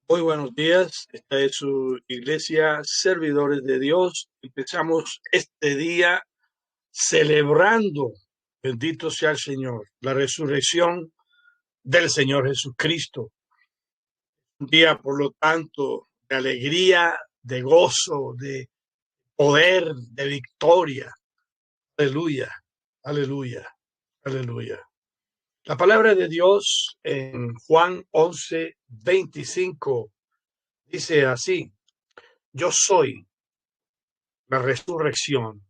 Muy buenos días, esta es su iglesia, servidores de Dios. Empezamos este día celebrando, bendito sea el Señor, la resurrección del Señor Jesucristo. Un día, por lo tanto, de alegría, de gozo, de poder, de victoria. Aleluya, aleluya, aleluya. La palabra de Dios en Juan 11:25 dice así: Yo soy la resurrección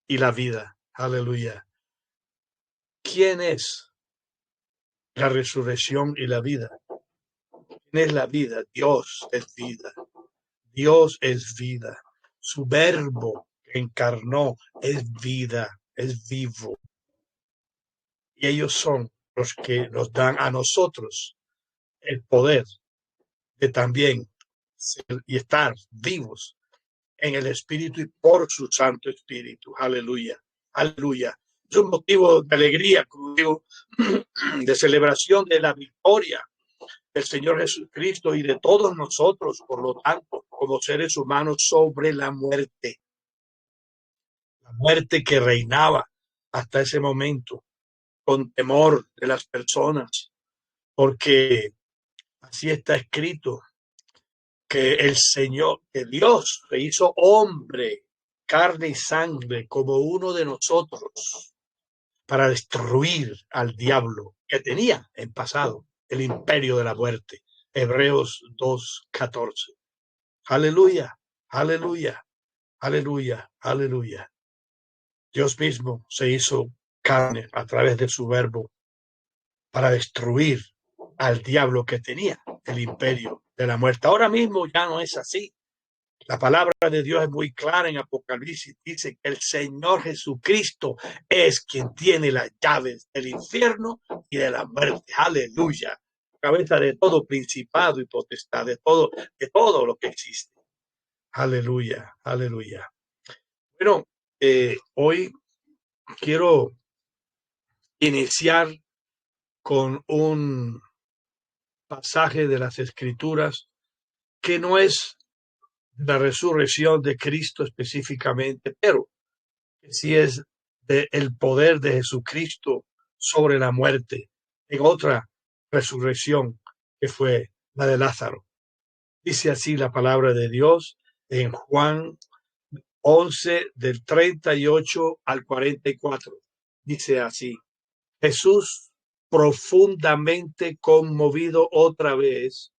y la vida. Aleluya. ¿Quién es la resurrección y la vida? ¿Quién es la vida? Dios es vida. Dios es vida. Su verbo que encarnó es vida, es vivo. Y ellos son los que nos dan a nosotros el poder de también ser y estar vivos en el Espíritu y por su Santo Espíritu. Aleluya. Aleluya. Es un motivo de alegría, como digo, de celebración de la victoria del Señor Jesucristo y de todos nosotros, por lo tanto, como seres humanos, sobre la muerte que reinaba hasta ese momento, con temor de las personas, porque así está escrito, que el Señor, que Dios se hizo hombre, carne y sangre, como uno de nosotros, para destruir al diablo que tenía en pasado el imperio de la muerte. Hebreos 2:14. Aleluya, aleluya, aleluya, aleluya. Dios mismo se hizo carne a través de su verbo para destruir al diablo que tenía el imperio de la muerte. Ahora mismo ya no es así. La palabra de Dios es muy clara en Apocalipsis. Dice que el Señor Jesucristo es quien tiene las llaves del infierno y de la muerte. Aleluya. Cabeza de todo principado y potestad, de todo lo que existe. Aleluya, aleluya. Bueno, hoy quiero iniciar con un pasaje de las Escrituras que no es la resurrección de Cristo específicamente, pero sí es el poder de Jesucristo sobre la muerte en otra resurrección que fue la de Lázaro. Dice así la palabra de Dios en Juan 11 del 38 al 44. Dice así: Jesús, profundamente conmovido otra vez,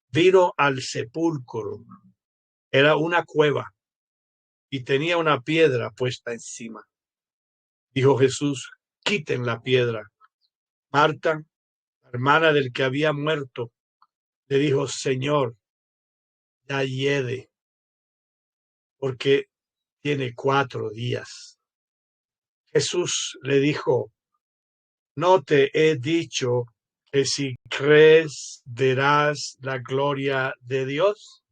vino al sepulcro. Era una cueva y tenía una piedra puesta encima. Dijo Jesús: quiten la piedra. Marta, la hermana del que había muerto, le dijo: Señor, ya hiede, porque tiene 4 días. Jesús le dijo: ¿no te he dicho que si crees verás la gloria de Dios?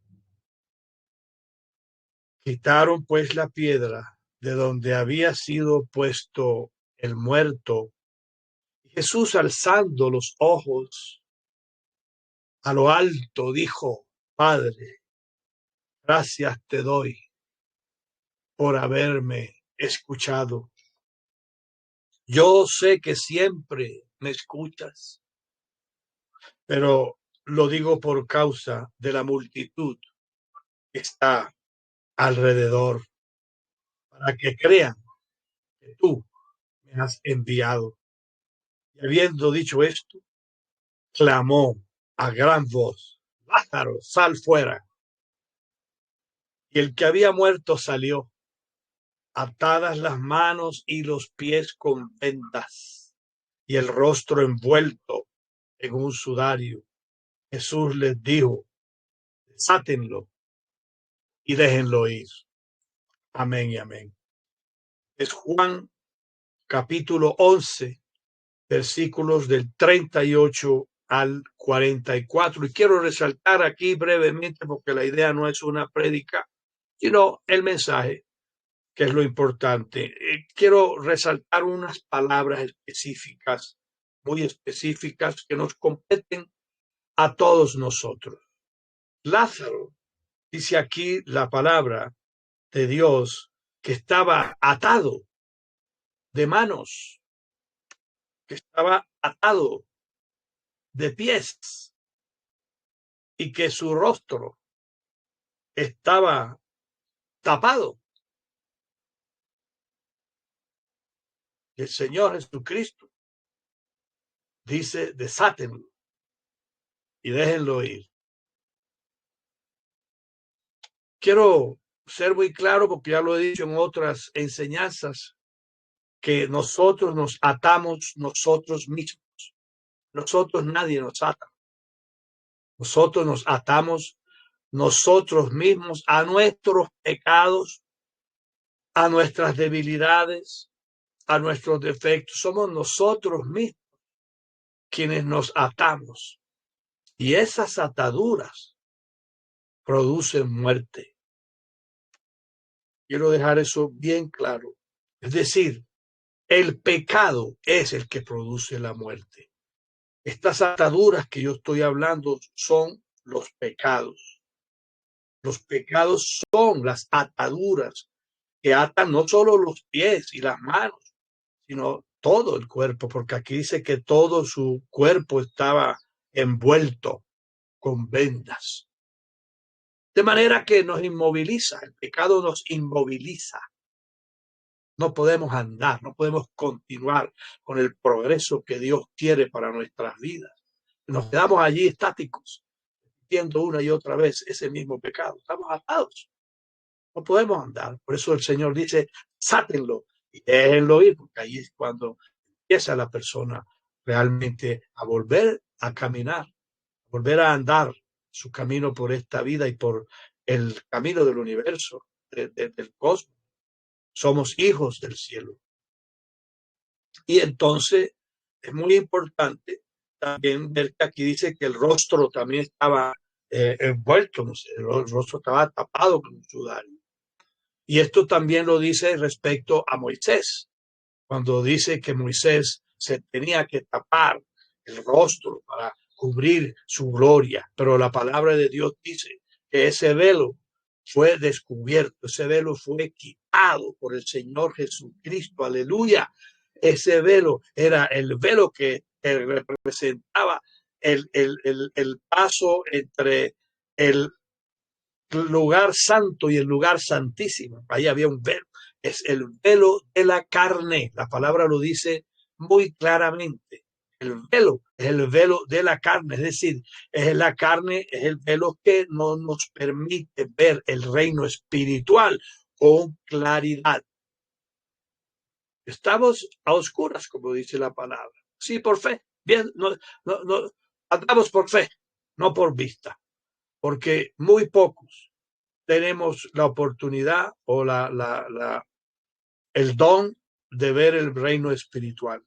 Quitaron pues la piedra de donde había sido puesto el muerto. Jesús, alzando los ojos a lo alto, dijo: Padre, gracias te doy por haberme escuchado. Yo sé que siempre me escuchas, pero lo digo por causa de la multitud que está alrededor, para que crean que tú me has enviado. Y habiendo dicho esto, clamó a gran voz: Lázaro, sal fuera. Y el que había muerto salió, atadas las manos y los pies con vendas, y el rostro envuelto en un sudario. Jesús les dijo: desátenlo y déjenlo ir. Amén y amén. Es Juan capítulo 11, versículos del 38 al 44. Y quiero resaltar aquí brevemente, porque la idea no es una prédica, sino el mensaje, que es lo importante. Quiero resaltar unas palabras específicas, muy específicas, que nos competen a todos nosotros. Lázaro, dice aquí la palabra de Dios, que estaba atado de manos, que estaba atado de pies y que su rostro estaba tapado. El Señor Jesucristo dice: desátenlo y déjenlo ir. Quiero ser muy claro, porque ya lo he dicho en otras enseñanzas, que nosotros nos atamos nosotros mismos. Nosotros, nadie nos ata. Nosotros nos atamos nosotros mismos a nuestros pecados, a nuestras debilidades, a nuestros defectos. Somos nosotros mismos quienes nos atamos. Y esas ataduras producen muerte. Quiero dejar eso bien claro. Es decir, el pecado es el que produce la muerte. Estas ataduras que yo estoy hablando son los pecados. Los pecados son las ataduras que atan no solo los pies y las manos, sino todo el cuerpo, porque aquí dice que todo su cuerpo estaba envuelto con vendas. De manera que nos inmoviliza, el pecado nos inmoviliza. No podemos andar, no podemos continuar con el progreso que Dios quiere para nuestras vidas. Nos quedamos allí estáticos, repitiendo una y otra vez ese mismo pecado. Estamos atados. No podemos andar. Por eso el Señor dice: sátenlo y déjenlo ir, porque ahí es cuando empieza la persona realmente a volver a caminar, a volver a andar su camino por esta vida y por el camino del universo, del cosmos. Somos hijos del cielo. Y entonces es muy importante también ver que aquí dice que el rostro también estaba envuelto, no sé, el rostro estaba tapado con un sudario. Y esto también lo dice respecto a Moisés, cuando dice que Moisés se tenía que tapar el rostro para cubrir su gloria. Pero la palabra de Dios dice que ese velo fue descubierto, ese velo fue quitado por el Señor Jesucristo. Aleluya. Ese velo era el velo que representaba el paso entre el lugar santo y el lugar santísimo. Ahí había un velo. Es el velo de la carne. La palabra lo dice muy claramente. El velo es el velo de la carne, es decir, es la carne, es el velo que no nos permite ver el reino espiritual con claridad. Estamos a oscuras, como dice la palabra. Sí, por fe. Bien, andamos por fe, no por vista, porque muy pocos tenemos la oportunidad o el don de ver el reino espiritual.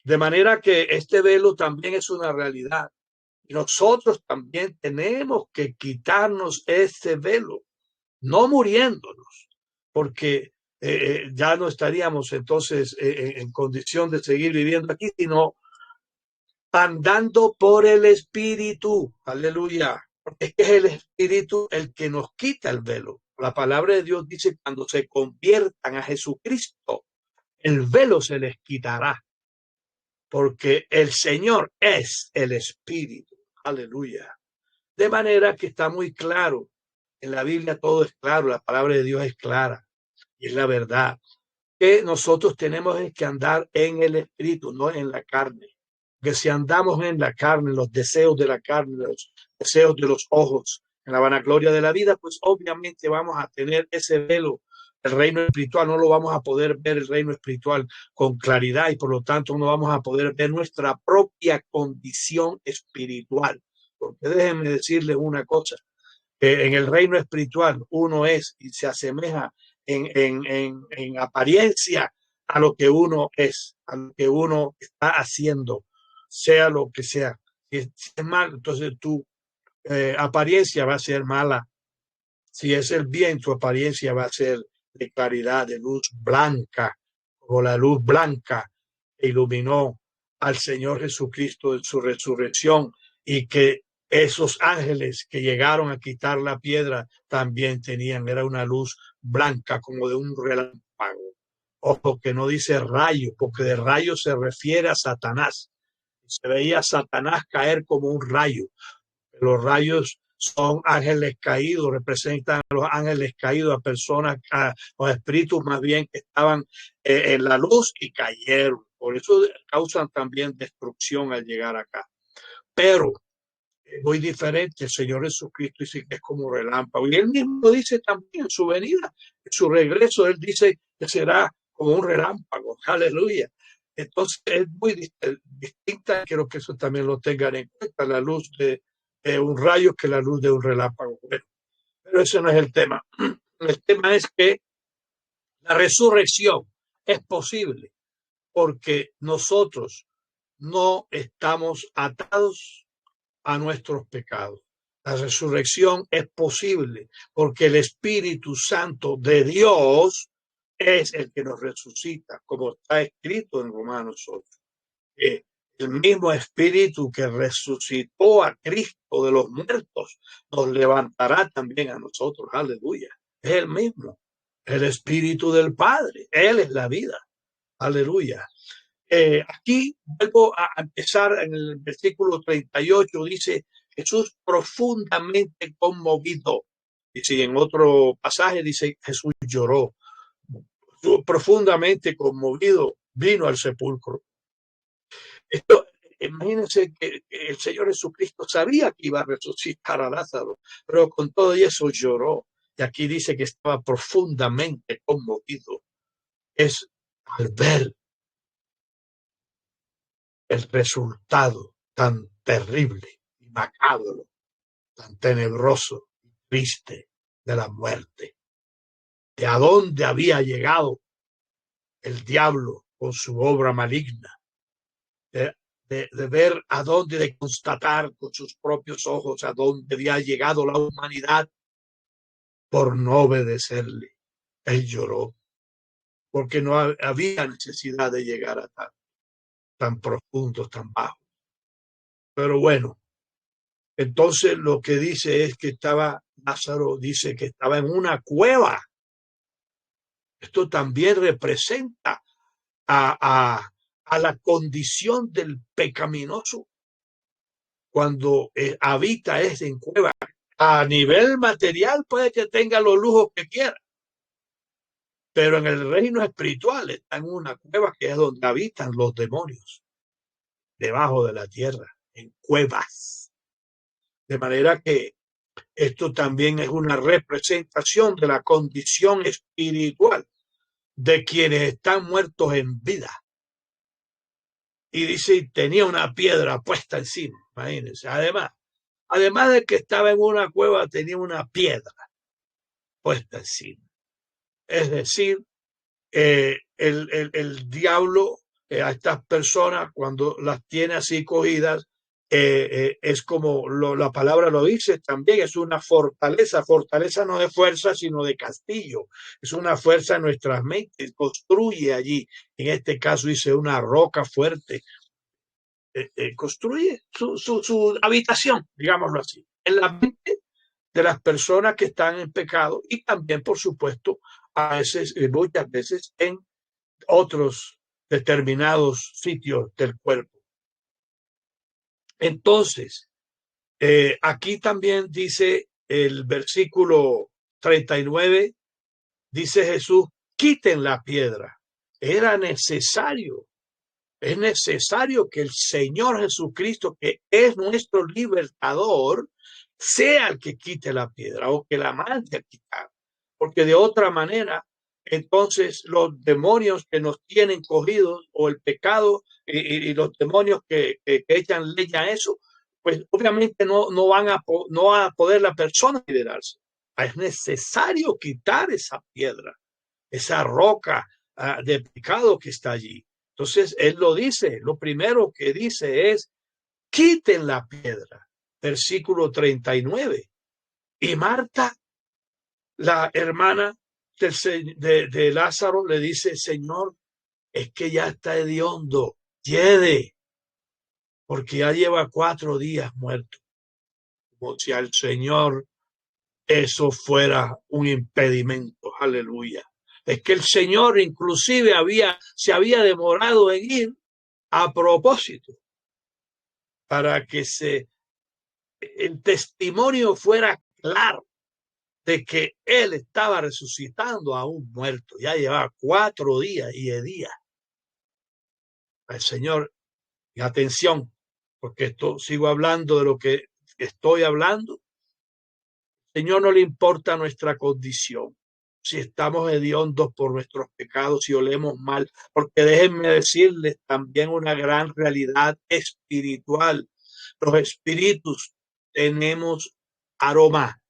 De manera que este velo también es una realidad. Y nosotros también tenemos que quitarnos este velo, no muriéndonos, porque ya no estaríamos entonces en condición de seguir viviendo aquí, sino andando por el Espíritu. Aleluya. Porque es el Espíritu el que nos quita el velo. La palabra de Dios dice: cuando se conviertan a Jesucristo, el velo se les quitará, porque el Señor es el Espíritu. Aleluya. De manera que está muy claro. En la Biblia todo es claro, la palabra de Dios es clara y es la verdad. Que nosotros tenemos que andar en el Espíritu, no en la carne. Que si andamos en la carne, los deseos de la carne, los deseos de los ojos, en la vanagloria de la vida, pues obviamente vamos a tener ese velo. El reino espiritual no lo vamos a poder ver, el reino espiritual con claridad, y por lo tanto no vamos a poder ver nuestra propia condición espiritual. Porque déjenme decirles una cosa: en el reino espiritual uno es y se asemeja en apariencia a lo que uno es, a lo que uno está haciendo, sea lo que sea. Si es mal, entonces tu apariencia va a ser mala. Si es el bien, tu apariencia va a ser de claridad, de luz blanca, como la luz blanca que iluminó al Señor Jesucristo en su resurrección y que esos ángeles que llegaron a quitar la piedra también era una luz blanca como de un relámpago. Ojo que no dice rayo, porque de rayo se refiere a Satanás. Se veía a Satanás caer como un rayo. Los rayos son ángeles caídos, representan a los ángeles caídos, a personas, o espíritus más bien que estaban en la luz y cayeron. Por eso causan también destrucción al llegar acá. Pero es muy diferente. El Señor Jesucristo dice que es como relámpago. Y él mismo dice también en su venida, en su regreso, él dice que será como un relámpago. Aleluya. Entonces es muy distinta. Quiero que eso también lo tengan en cuenta, la luz de un rayo que la luz de un relámpago. Bueno, pero ese no es el tema. El tema es que la resurrección es posible porque nosotros no estamos atados a nuestros pecados. La resurrección es posible porque el Espíritu Santo de Dios es el que nos resucita, como está escrito en Romanos 8. El mismo Espíritu que resucitó a Cristo de los muertos nos levantará también a nosotros. Aleluya. Es el mismo, el Espíritu del Padre. Él es la vida. Aleluya. Aquí vuelvo a empezar en el versículo 38, dice Jesús profundamente conmovido. Y si en otro pasaje dice Jesús lloró, profundamente conmovido, vino al sepulcro. Esto, imagínense que el Señor Jesucristo sabía que iba a resucitar a Lázaro, pero con todo eso lloró. Y aquí dice que estaba profundamente conmovido. Es al ver el resultado tan terrible y macabro, tan tenebroso y triste de la muerte, de a dónde había llegado el diablo con su obra maligna, de ver a dónde, de constatar con sus propios ojos a dónde había llegado la humanidad por no obedecerle. Él lloró porque no había necesidad de llegar a tan profundos, tan bajos. Pero bueno, entonces lo que dice es que Lázaro dice que estaba en una cueva. Esto también representa a la condición del pecaminoso cuando habita en cueva. A nivel material puede que tenga los lujos que quiera, pero en el reino espiritual está en una cueva que es donde habitan los demonios, debajo de la tierra, en cuevas. De manera que esto también es una representación de la condición espiritual de quienes están muertos en vida. Y dice, tenía una piedra puesta encima, imagínense. Además de que estaba en una cueva, tenía una piedra puesta encima. Es decir, el diablo a estas personas, cuando las tiene así cogidas, es como la palabra lo dice también, es una fortaleza. Fortaleza no de fuerza, sino de castillo. Es una fuerza en nuestras mentes. Construye allí, en este caso dice una roca fuerte. Construye su habitación, digámoslo así, en la mente de las personas que están en pecado y también, por supuesto, a veces, muchas veces en otros determinados sitios del cuerpo. Entonces, aquí también dice el versículo 39, dice Jesús, quiten la piedra. Era necesario, es necesario que el Señor Jesucristo, que es nuestro libertador, sea el que quite la piedra o que la mande a quitar. Porque de otra manera, entonces los demonios que nos tienen cogidos o el pecado y los demonios que echan leña a eso, pues obviamente no van a poder la persona liberarse. Es necesario quitar esa piedra, esa roca de pecado que está allí. Entonces él lo dice, lo primero que dice es, quiten la piedra, versículo 39. Y Marta, la hermana de Lázaro, le dice, Señor, es que ya está hediondo, hiede, porque ya lleva 4 días muerto, como si al Señor eso fuera un impedimento. Aleluya. Es que el Señor inclusive se había demorado en ir a propósito para que el testimonio fuera claro de que él estaba resucitando a un muerto. Ya llevaba 4 días y de día. El Señor, y atención, porque esto sigo hablando de lo que estoy hablando. Al Señor no le importa nuestra condición, si estamos hediondos por nuestros pecados, si olemos mal, porque déjenme decirles también una gran realidad espiritual. Los espíritus tenemos aroma.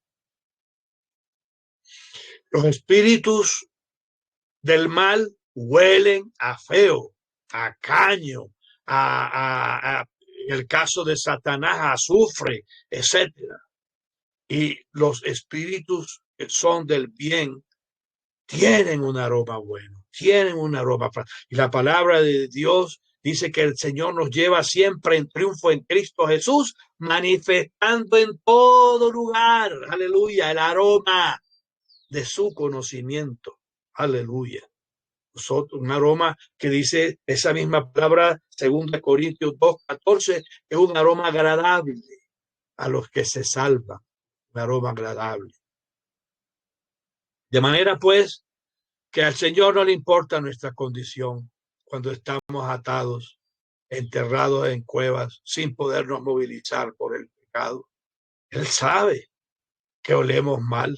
Los espíritus del mal huelen a feo, a caño, en el caso de Satanás, a azufre, etcétera. Y los espíritus que son del bien tienen un aroma bueno, tienen un aroma. Y la palabra de Dios dice que el Señor nos lleva siempre en triunfo en Cristo Jesús, manifestando en todo lugar, aleluya, el aroma de su conocimiento. Aleluya. Nosotros, un aroma que dice esa misma palabra, 2 Corintios 2:14, es un aroma agradable a los que se salvan, un aroma agradable. De manera pues que al Señor no le importa nuestra condición cuando estamos atados, enterrados en cuevas, sin podernos movilizar por el pecado. Él sabe que olemos mal.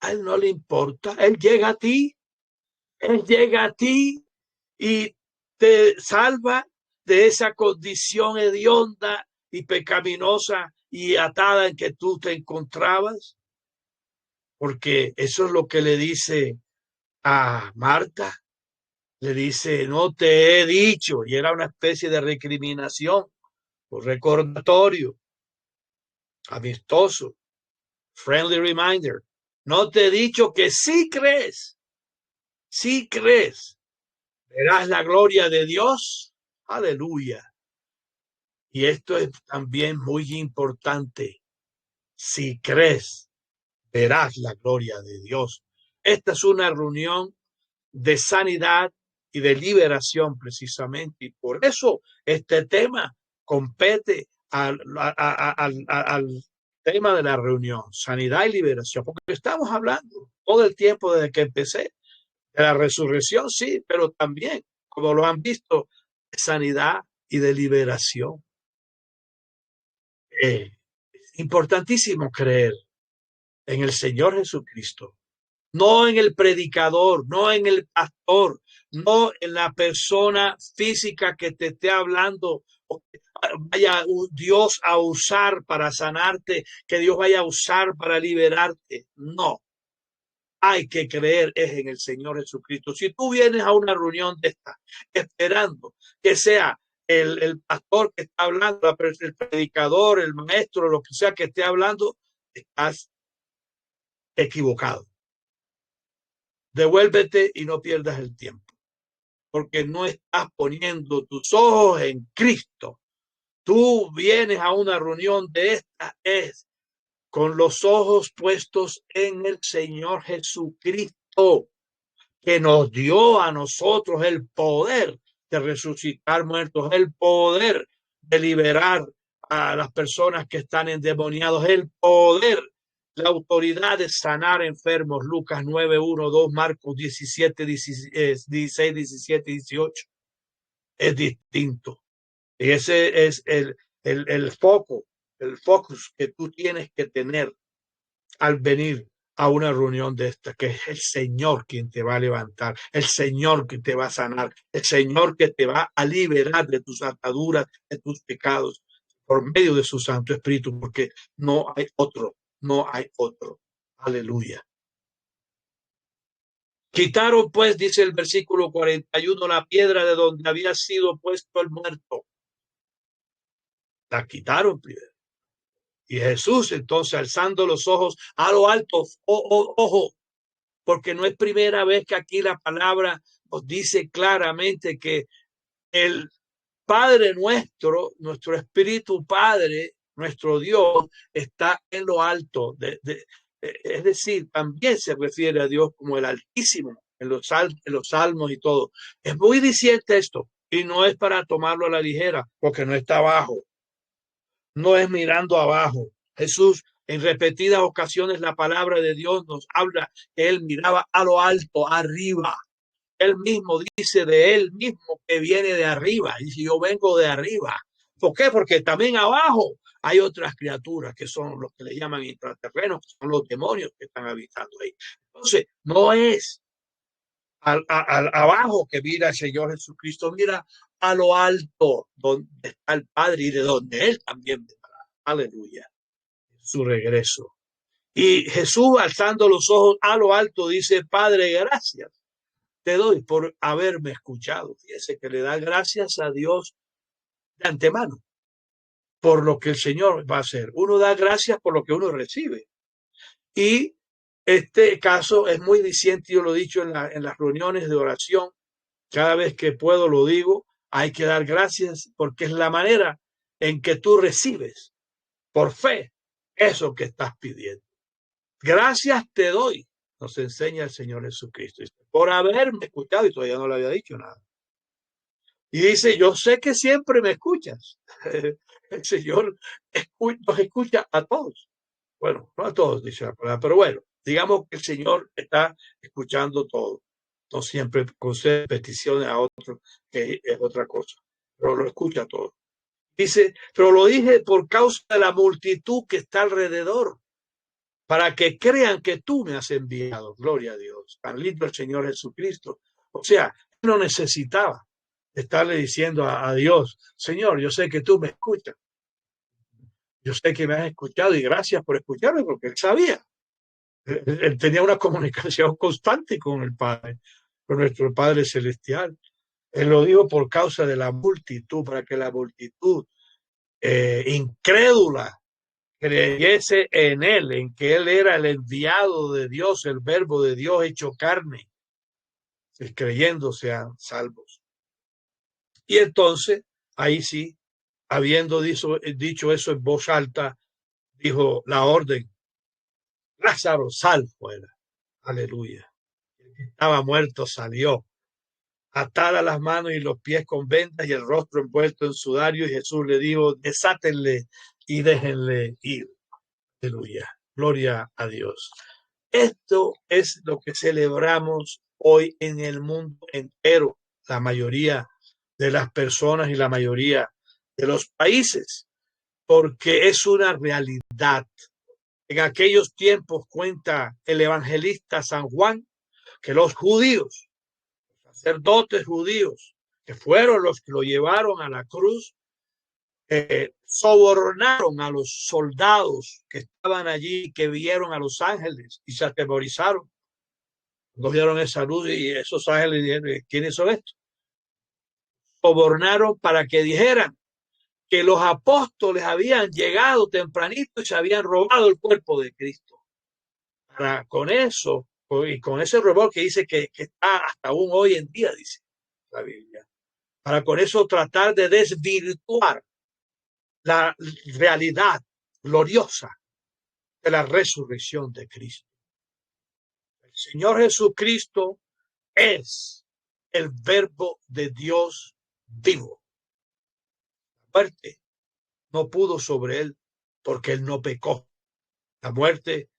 A él no le importa. Él llega a ti. Él llega a ti y te salva de esa condición hedionda y pecaminosa y atada en que tú te encontrabas. Porque eso es lo que le dice a Marta. Le dice, no te he dicho, y era una especie de recriminación, un recordatorio, amistoso, friendly reminder. No te he dicho que sí crees, verás la gloria de Dios. Aleluya. Y esto es también muy importante. Si crees, verás la gloria de Dios. Esta es una reunión de sanidad y de liberación precisamente. Y por eso este tema compete al tema de la reunión, sanidad y liberación, porque estamos hablando todo el tiempo desde que empecé de la resurrección, sí, pero también, como lo han visto, de sanidad y de liberación. Es importantísimo creer en el Señor Jesucristo, no en el predicador, no en el pastor, no en la persona física que te esté hablando, o que vaya Dios a usar para sanarte, que Dios vaya a usar para liberarte. No, hay que creer es en el Señor Jesucristo. Si tú vienes a una reunión de esta esperando que sea el pastor que está hablando, el predicador, el maestro, lo que sea que esté hablando, estás equivocado. Devuélvete y no pierdas el tiempo, porque no estás poniendo tus ojos en Cristo. Tú vienes a una reunión de esta es con los ojos puestos en el Señor Jesucristo, que nos dio a nosotros el poder de resucitar muertos, el poder de liberar a las personas que están endemoniados, el poder, la autoridad de sanar enfermos. Lucas 9, 1, 2, Marcos 17, 16, 17, 18. Es distinto. Y ese es el foco, el focus que tú tienes que tener al venir a una reunión de esta, que es el Señor quien te va a levantar, el Señor que te va a sanar, el Señor que te va a liberar de tus ataduras, de tus pecados, por medio de su Santo Espíritu, porque no hay otro, no hay otro. Aleluya. Quitaron pues, dice el versículo 41, la piedra de donde había sido puesto el muerto. La quitaron primero. Y Jesús, entonces, alzando los ojos a lo alto, ojo, porque no es primera vez que aquí la palabra nos dice claramente que el Padre nuestro, nuestro Espíritu Padre, nuestro Dios, está en lo alto. Es decir, también se refiere a Dios como el Altísimo en los salmos y todo. Es muy diciente esto y no es para tomarlo a la ligera porque no está abajo, no es mirando abajo. Jesús, en repetidas ocasiones, la palabra de Dios nos habla que él miraba a lo alto, arriba. Él mismo dice de él mismo que viene de arriba. Dice, yo vengo de arriba. ¿Por qué? Porque también abajo hay otras criaturas que son los que le llaman intraterrenos, que son los demonios que están habitando ahí. Entonces, no es abajo que mira el Señor Jesucristo, mira a lo alto donde está el Padre y de donde Él también vendrá. Aleluya. Su regreso. Y Jesús, alzando los ojos a lo alto, dice, Padre, gracias te doy por haberme escuchado. Fíjese que le da gracias a Dios de antemano por lo que el Señor va a hacer. Uno da gracias por lo que uno recibe. Y este caso es muy diciente, yo lo he dicho en las reuniones de oración, cada vez que puedo lo digo, hay que dar gracias porque es la manera en que tú recibes por fe eso que estás pidiendo. Gracias te doy, nos enseña el Señor Jesucristo, por haberme escuchado, y todavía no le había dicho nada. Y dice, yo sé que siempre me escuchas. El Señor nos escucha a todos. Bueno, no a todos, dice la palabra, pero bueno, digamos que el Señor está escuchando todo. No siempre concede peticiones a otros, que es otra cosa, pero lo escucha todo. Dice, pero lo dije por causa de la multitud que está alrededor, para que crean que tú me has enviado. Gloria a Dios. Tan lindo el Señor Jesucristo. O sea, no necesitaba estarle diciendo a Dios, Señor, yo sé que tú me escuchas. Yo sé que me has escuchado y gracias por escucharme porque él sabía. Él tenía una comunicación constante con el Padre, con nuestro Padre Celestial. Él lo dijo por causa de la multitud, para que la multitud incrédula creyese en él, en que él era el enviado de Dios, el verbo de Dios hecho carne, creyendo sean salvos. Y entonces, ahí sí, habiendo dicho eso en voz alta, dijo la orden, Lázaro, sal fuera. Aleluya. El que estaba muerto salió, atada las manos y los pies con vendas y el rostro envuelto en sudario, y Jesús le dijo, desátenle y déjenle ir. Aleluya. Gloria a Dios. Esto es lo que celebramos hoy en el mundo entero, la mayoría de las personas y la mayoría de los países, porque es una realidad. En aquellos tiempos cuenta el evangelista San Juan que los judíos, los sacerdotes judíos, que fueron los que lo llevaron a la cruz, sobornaron a los soldados que estaban allí, que vieron a los ángeles y se atemorizaron. Cuando vieron esa luz y esos ángeles dijeron, ¿quiénes son estos? Sobornaron para que dijeran que los apóstoles habían llegado tempranito y se habían robado el cuerpo de Cristo. Con eso, y con ese robo que dice que está hasta aún hoy en día, dice la Biblia, para con eso tratar de desvirtuar la realidad gloriosa de la resurrección de Cristo. El Señor Jesucristo es el verbo de Dios vivo. La muerte no pudo sobre él porque él no pecó. La muerte,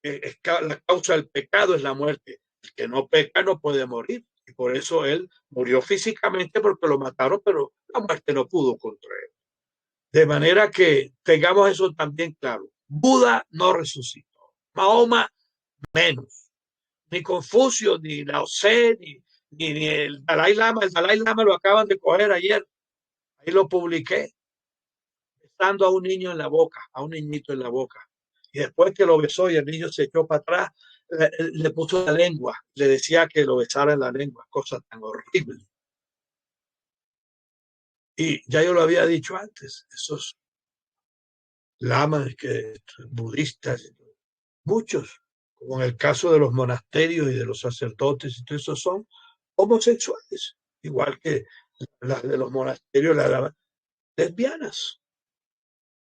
la causa del pecado es la muerte. El que no peca no puede morir. Y por eso él murió físicamente porque lo mataron, pero la muerte no pudo contra él. De manera que tengamos eso también claro. Buda no resucitó. Mahoma menos. Ni Confucio, ni Lao Tse, ni el Dalai Lama. El Dalai Lama lo acaban de coger ayer. Ahí lo publiqué. Besando a un niño en la boca, a un niñito en la boca. Y después que lo besó y el niño se echó para atrás, le puso la lengua. Le decía que lo besara en la lengua. Cosa tan horrible. Y ya yo lo había dicho antes. Esos lamas budistas, muchos, como en el caso de los monasterios y de los sacerdotes, y todo eso son homosexuales, igual que las de los monasterios, las lesbianas.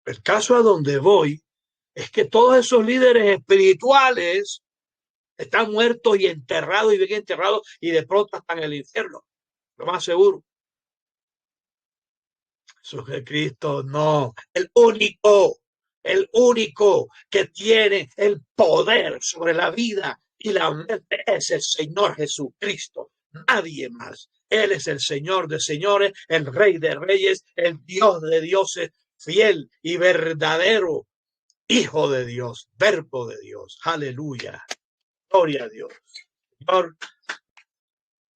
El caso a donde voy es que todos esos líderes espirituales están muertos y enterrados y bien enterrados y de pronto están en el infierno, lo más seguro. Jesucristo no, el único que tiene el poder sobre la vida y la muerte es el Señor Jesucristo, nadie más. Él es el Señor de señores, el Rey de reyes, el Dios de dioses, fiel y verdadero, Hijo de Dios, Verbo de Dios. Aleluya. Gloria a Dios. Señor,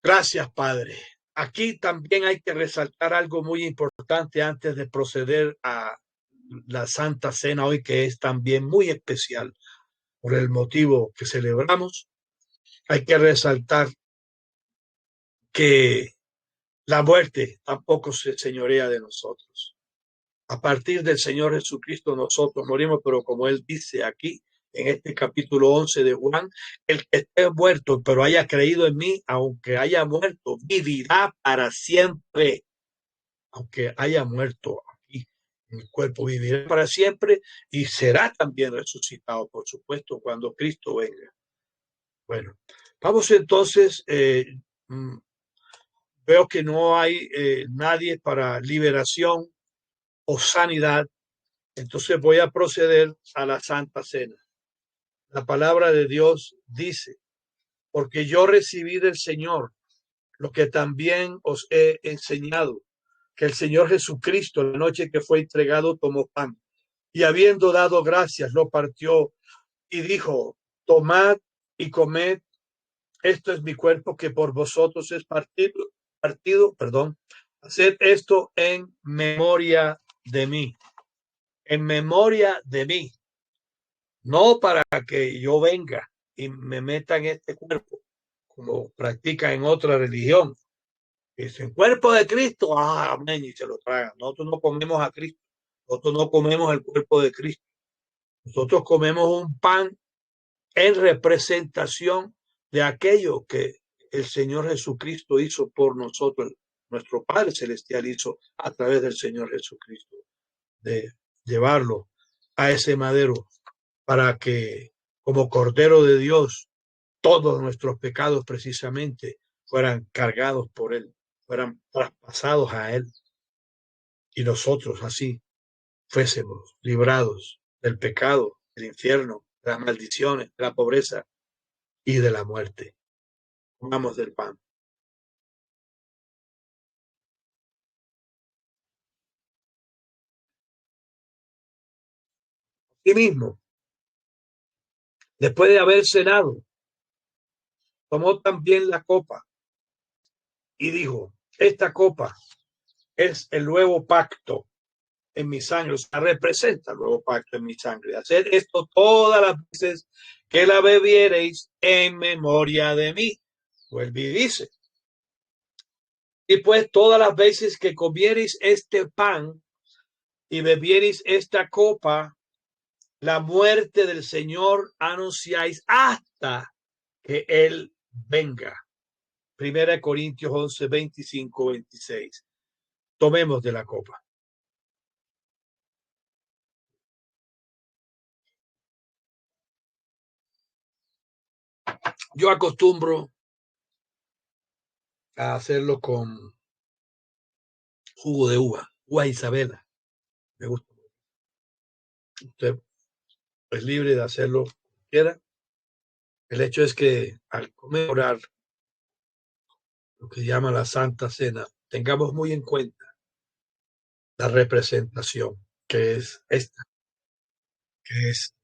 gracias, Padre. Aquí también hay que resaltar algo muy importante antes de proceder a la Santa Cena hoy, que es también muy especial por el motivo que celebramos. Hay que resaltar que la muerte tampoco se señorea de nosotros. A partir del Señor Jesucristo nosotros morimos, pero como Él dice aquí, en este capítulo 11 de Juan, el que esté muerto, pero haya creído en mí, aunque haya muerto, vivirá para siempre. Aunque haya muerto aquí, el cuerpo vivirá para siempre y será también resucitado, por supuesto, cuando Cristo venga. Bueno, vamos entonces, veo que no hay nadie para liberación o sanidad, entonces voy a proceder a la Santa Cena. La palabra de Dios dice, porque yo recibí del Señor lo que también os he enseñado, que el Señor Jesucristo, la noche que fue entregado, tomó pan y habiendo dado gracias, lo partió y dijo, tomad y comed, esto es mi cuerpo que por vosotros es partido, haced esto en memoria de mí, en memoria de mí, no para que yo venga y me meta en este cuerpo, como practica en otra religión. Dicen, cuerpo de Cristo, amén, y se lo tragan. Nosotros no comemos a Cristo, nosotros no comemos el cuerpo de Cristo. Nosotros comemos un pan en representación de aquello que el Señor Jesucristo hizo por nosotros, nuestro Padre Celestial hizo a través del Señor Jesucristo, de llevarlo a ese madero para que como Cordero de Dios todos nuestros pecados precisamente fueran cargados por Él, fueran traspasados a Él y nosotros así fuésemos librados del pecado, del infierno, de las maldiciones, de la pobreza y de la muerte. Comamos del pan. Y mismo, después de haber cenado, tomó también la copa y dijo, esta copa es el nuevo pacto en mi sangre, o sea, representa el nuevo pacto en mi sangre. Haced esto todas las veces que la bebiereis en memoria de mí. Vuelve y dice, y pues todas las veces que comiereis este pan y bebiereis esta copa, la muerte del Señor anunciáis hasta que Él venga. Primera Corintios 11, 25, 26. Tomemos de la copa. Yo acostumbro a hacerlo con jugo de uva Isabela. Me gusta. Usted es libre de hacerlo como quiera. El hecho es que al conmemorar lo que llama la Santa Cena, tengamos muy en cuenta la representación que es esta, que es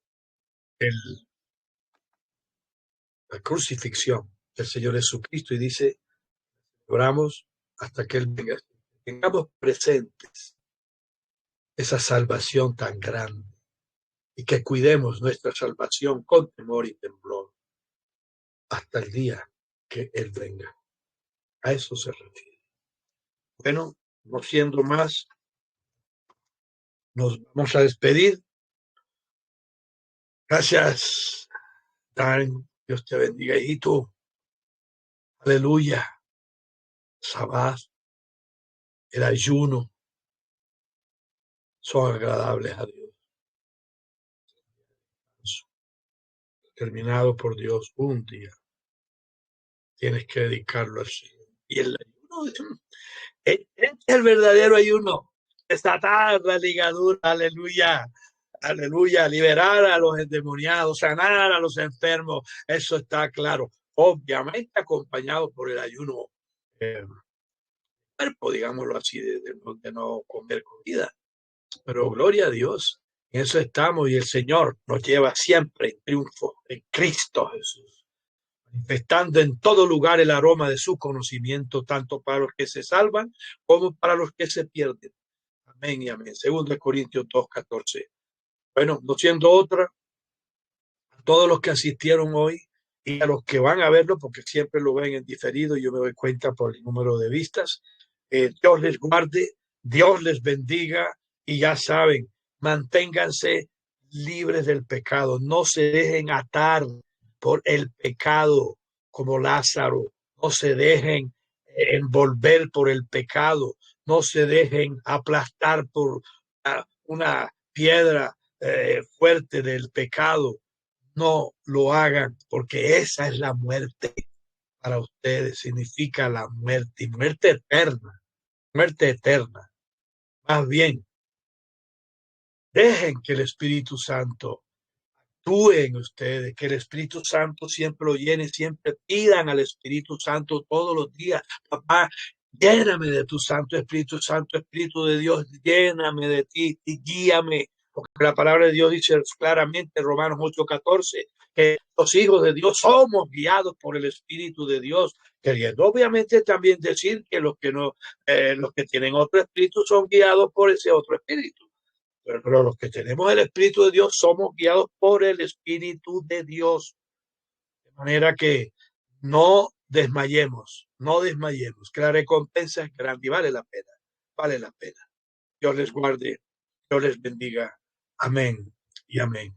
el, la crucifixión del Señor Jesucristo. Y dice, oramos hasta que Él venga. Tengamos presentes esa salvación tan grande y que cuidemos nuestra salvación con temor y temblor hasta el día que Él venga. A eso se refiere. Bueno, no siendo más, nos vamos a despedir. Gracias, Dan. Dios te bendiga. Y tú, aleluya, Sabás. el ayuno son agradables a Dios. Terminado por Dios un día, tienes que dedicarlo al Señor. Y el ayuno es el verdadero ayuno. Desatar la ligadura, aleluya, aleluya, liberar a los endemoniados, sanar a los enfermos, eso está claro. Obviamente acompañado por el ayuno cuerpo, digámoslo así, de no comer comida. Pero gloria a Dios, en eso estamos y el Señor nos lleva siempre en triunfo en Cristo Jesús, manifestando en todo lugar el aroma de su conocimiento, tanto para los que se salvan como para los que se pierden. Amén y amén. Segundo de Corintios 2:14. Bueno, no siendo otra, a todos los que asistieron hoy y a los que van a verlo, porque siempre lo ven en diferido, yo me doy cuenta por el número de vistas. Dios les guarde, Dios les bendiga y ya saben, manténganse libres del pecado, no se dejen atar por el pecado como Lázaro, no se dejen envolver por el pecado, no se dejen aplastar por una piedra fuerte del pecado, no lo hagan porque esa es la muerte para ustedes, significa la muerte y muerte eterna, muerte eterna. Más bien, dejen que el Espíritu Santo actúe en ustedes, que el Espíritu Santo siempre lo llene, siempre pidan al Espíritu Santo todos los días, papá, lléname de tu Santo Espíritu de Dios, lléname de ti y guíame, porque la palabra de Dios dice claramente, Romanos 8:14, que los hijos de Dios somos guiados por el Espíritu de Dios, queriendo obviamente también decir que los que no, los que tienen otro espíritu son guiados por ese otro espíritu. Pero los que tenemos el Espíritu de Dios somos guiados por el Espíritu de Dios. De manera que no desmayemos, no desmayemos, que la recompensa es grande y vale la pena, vale la pena. Dios les guarde, Dios les bendiga. Amén y amén.